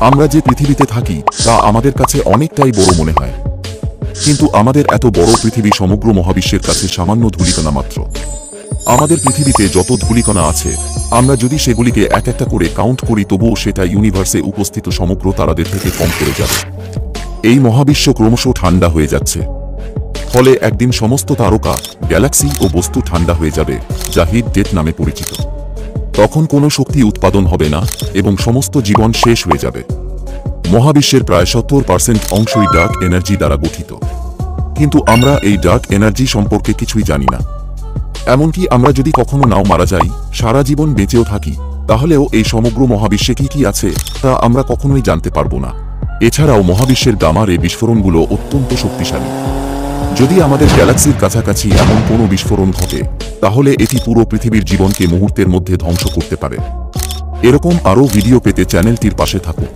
আমরা যে পৃথিবীতে থাকি তা আমাদের কাছে অনেকটাই বড় মনে হয়, কিন্তু আমাদের এত বড় পৃথিবী সমগ্র মহাবিশ্বের কাছে সামান্য ধূলিকণা মাত্র। আমাদের পৃথিবীতে যত ধূলিকণা আছে, আমরা যদি সেগুলিকে এক একটা করে কাউন্ট করি তবুও সেটা ইউনিভার্সে উপস্থিত সমগ্র তারাদের থেকে কম করে যাবে। এই মহাবিশ্ব ক্রমশ ঠান্ডা হয়ে যাচ্ছে, ফলে একদিন সমস্ত তারকা, গ্যালাক্সি ও বস্তু ঠান্ডা হয়ে যাবে, যা হিট ডেথ নামে পরিচিত। তখন কোনো শক্তি উৎপাদন হবে না এবং সমস্ত জীবন শেষ হয়ে যাবে। মহাবিশ্বের প্রায় 70% অংশই ডার্ক এনার্জি দ্বারা গঠিত, কিন্তু আমরা এই ডার্ক এনার্জি সম্পর্কে কিছুই জানি না। এমনকি আমরা যদি কখনো নাও মারা যাই, সারা জীবন বেঁচেও থাকি, তাহলেও এই সমগ্র মহাবিশ্বে কি কি আছে তা আমরা কখনোই জানতে পারবো না। এছাড়াও মহাবিশ্বের গামা রে বিস্ফোরণগুলো অত্যন্ত শক্তিশালী। যদি আমাদের গ্যালাক্সির কাছাকাছি এমন কোনো বিস্ফোরণ ঘটে, তাহলে এটি পুরো পৃথিবীর জীবনকে মুহূর্তের মধ্যে ধ্বংস করতে পারে। এরকম আরও ভিডিও পেতে চ্যানেলটির পাশে থাকুন।